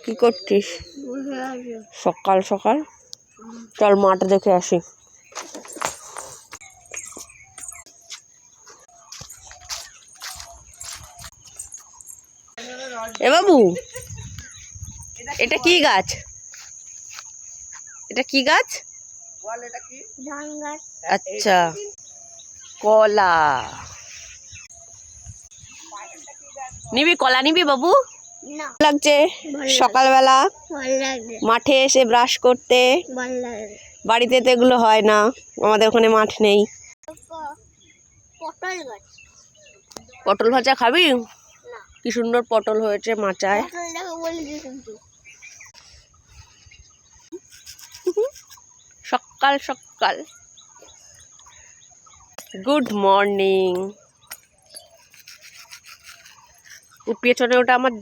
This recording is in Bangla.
কি করছিস? সকাল সকাল চল মাঠ দেখে আসি। এ বাবু, এটা কি গাছ? এটা কি গাছ? আচ্ছা, কলা। নিবি কলা নিবি বাবু? লাগছে সকালবেলা মাঠে এসে ব্রাশ করতে। বাড়িতে তো এগুলো হয় না, আমাদের ওখানে মাঠ নেই। পটল ভাজা খাবি? কি সুন্দর পটল হয়েছে মাচায়। সকাল সকাল গুড মর্নিং। পেছনে ওটা আমার